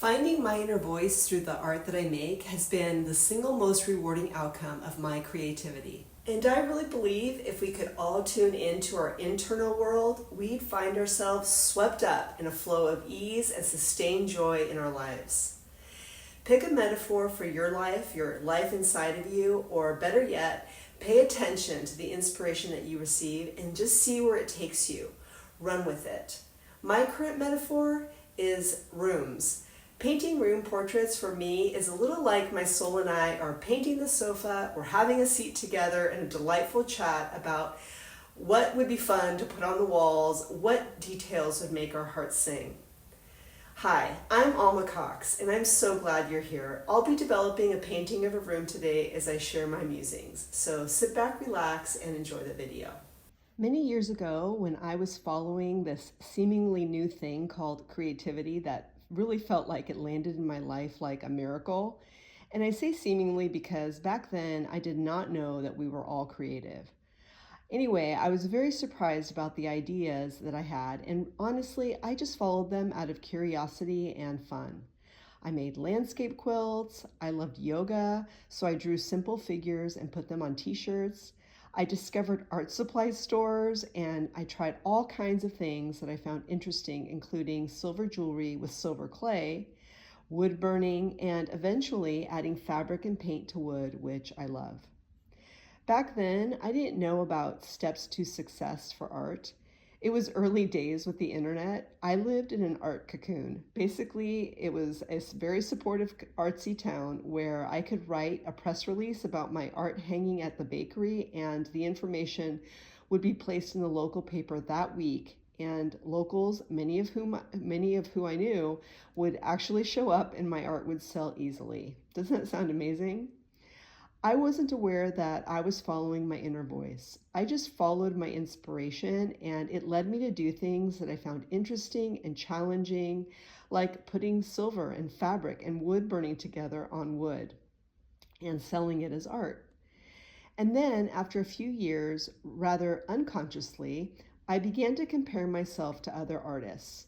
Finding my inner voice through the art that I make has been the single most rewarding outcome of my creativity. And I really believe if we could all tune into our internal world, we'd find ourselves swept up in a flow of ease and sustained joy in our lives. Pick a metaphor for your life inside of you, or better yet, pay attention to the inspiration that you receive and just see where it takes you. Run with it. My current metaphor is rooms. Painting room portraits for me is a little like my soul and I are painting the sofa, we're having a seat together and a delightful chat about what would be fun to put on the walls, what details would make our hearts sing. Hi, I'm Alma Cox, and I'm so glad you're here. I'll be developing a painting of a room today as I share my musings. So sit back, relax, and enjoy the video. Many years ago, when I was following this seemingly new thing called creativity that really felt like it landed in my life like a miracle, and I say seemingly because back then I did not know that we were all creative. Anyway, I was very surprised about the ideas that I had, and honestly, I just followed them out of curiosity and fun. I made landscape quilts, I loved yoga, so I drew simple figures and put them on t-shirts. I discovered art supply stores, and I tried all kinds of things that I found interesting, including silver jewelry with silver clay, wood burning, and eventually adding fabric and paint to wood, which I love. Back then, I didn't know about steps to success for art. It was early days with the internet. I lived in an art cocoon. Basically, it was a very supportive artsy town where I could write a press release about my art hanging at the bakery, and the information would be placed in the local paper that week. And locals, many of who I knew, would actually show up and my art would sell easily. Doesn't that sound amazing? I wasn't aware that I was following my inner voice. I just followed my inspiration, and it led me to do things that I found interesting and challenging, like putting silver and fabric and wood burning together on wood and selling it as art. And then, after a few years, rather unconsciously, I began to compare myself to other artists.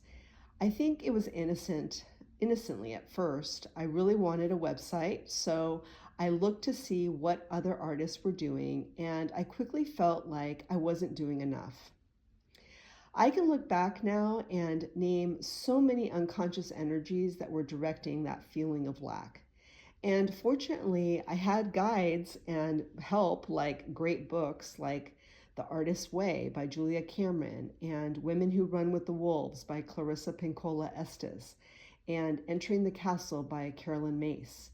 I think it was innocently at first. I really wanted a website, so I looked to see what other artists were doing, and I quickly felt like I wasn't doing enough. I can look back now and name so many unconscious energies that were directing that feeling of lack. And fortunately, I had guides and help, like great books like The Artist's Way by Julia Cameron, and Women Who Run with the Wolves by Clarissa Pinkola Estes, and Entering the Castle by Carolyn Mace.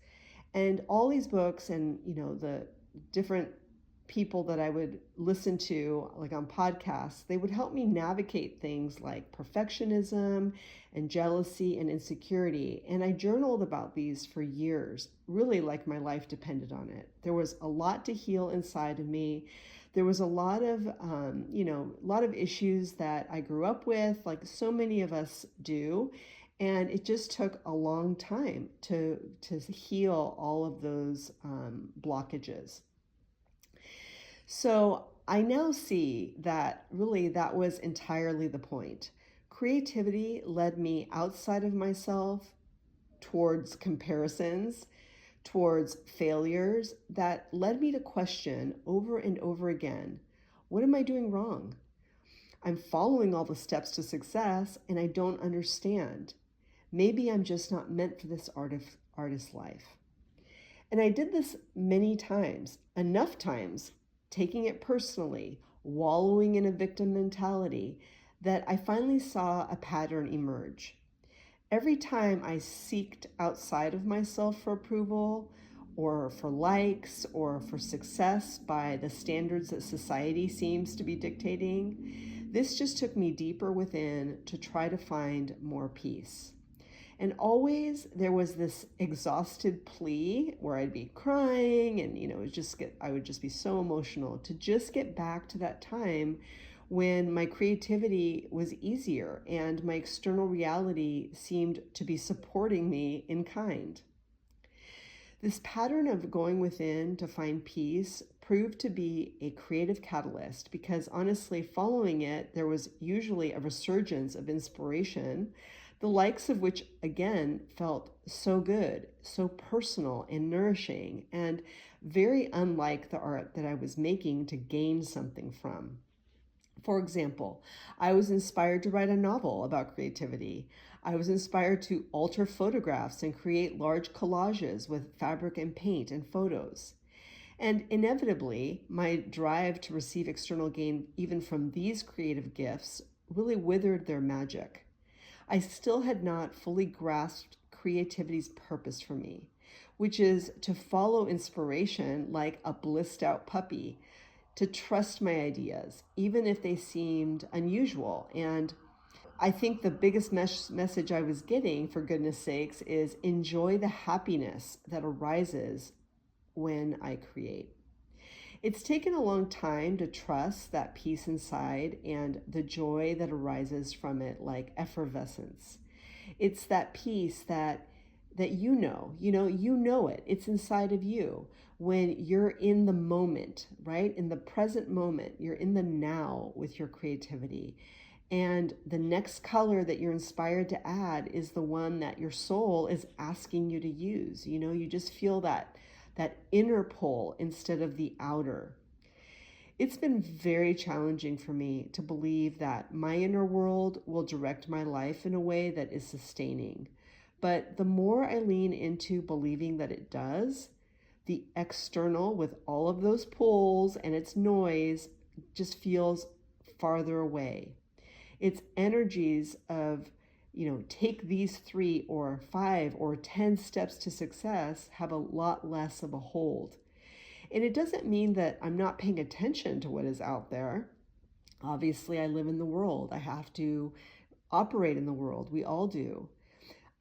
And all these books and, the different people that I would listen to, like on podcasts, they would help me navigate things like perfectionism and jealousy and insecurity. And I journaled about these for years, really like my life depended on it. There was a lot to heal inside of me. There was a lot of, issues that I grew up with, like so many of us do. And it just took a long time to heal all of those blockages. So I now see that really that was entirely the point. Creativity led me outside of myself towards comparisons, towards failures that led me to question over and over again, what am I doing wrong? I'm following all the steps to success and I don't understand. Maybe I'm just not meant for this artist life. And I did this many times, enough times, taking it personally, wallowing in a victim mentality, that I finally saw a pattern emerge. Every time I seeked outside of myself for approval, or for likes, or for success by the standards that society seems to be dictating, this just took me deeper within to try to find more peace. And always there was this exhausted plea where I'd be crying and, I would just be so emotional to just get back to that time when my creativity was easier and my external reality seemed to be supporting me in kind. This pattern of going within to find peace proved to be a creative catalyst because honestly, following it, there was usually a resurgence of inspiration the likes of which, again, felt so good, so personal and nourishing, and very unlike the art that I was making to gain something from. For example, I was inspired to write a novel about creativity. I was inspired to alter photographs and create large collages with fabric and paint and photos. And inevitably, my drive to receive external gain, even from these creative gifts, really withered their magic. I still had not fully grasped creativity's purpose for me, which is to follow inspiration like a blissed out puppy, to trust my ideas, even if they seemed unusual. And I think the biggest message I was getting, for goodness sakes, is enjoy the happiness that arises when I create. It's taken a long time to trust that peace inside and the joy that arises from it, like effervescence. It's that peace that you know it. It's inside of you when you're in the moment, right? In the present moment, you're in the now with your creativity. And the next color that you're inspired to add is the one that your soul is asking you to use. You just feel that inner pull instead of the outer. It's been very challenging for me to believe that my inner world will direct my life in a way that is sustaining. But the more I lean into believing that it does, the external, with all of those pulls and its noise, just feels farther away. Its energies of, take these 3 or 5 or 10 steps to success have a lot less of a hold. And it doesn't mean that I'm not paying attention to what is out there. Obviously, I live in the world. I have to operate in the world. We all do.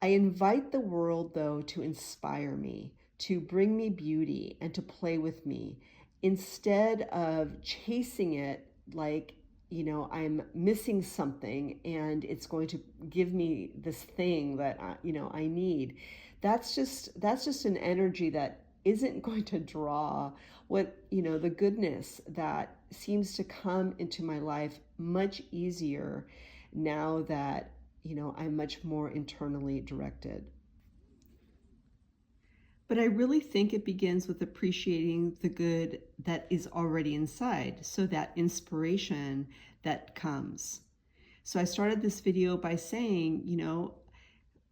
I invite the world, though, to inspire me, to bring me beauty, and to play with me, instead of chasing it like, I'm missing something and it's going to give me this thing that I need. That's just an energy that isn't going to draw the goodness that seems to come into my life much easier now that I'm much more internally directed. But I really think it begins with appreciating the good that is already inside, so that inspiration that comes. So I started this video by saying,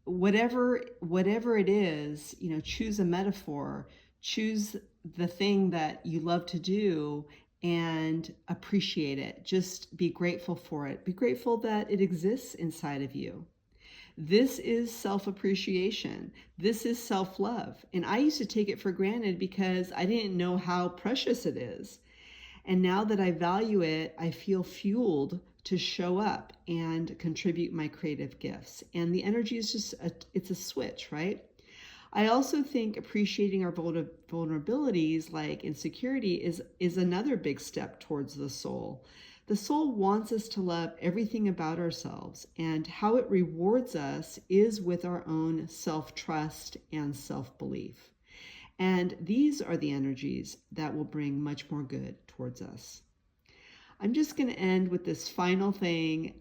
whatever it is, choose a metaphor, choose the thing that you love to do and appreciate it. Just be grateful for it. Be grateful that it exists inside of you. This is self-appreciation. This is self-love. And I used to take it for granted because I didn't know how precious it is. And now that I value it, I feel fueled to show up and contribute my creative gifts. And the energy is just, it's a switch, right? I also think appreciating our vulnerabilities, like insecurity, is another big step towards the soul. The soul wants us to love everything about ourselves, and how it rewards us is with our own self-trust and self-belief. And these are the energies that will bring much more good towards us. I'm just going to end with this final thing.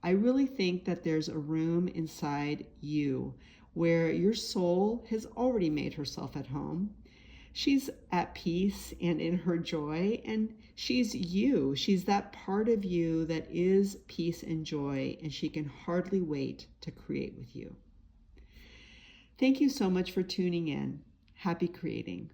I really think that there's a room inside you where your soul has already made herself at home. She's at peace and in her joy, and she's you. She's that part of you that is peace and joy, and she can hardly wait to create with you. Thank you so much for tuning in. Happy creating.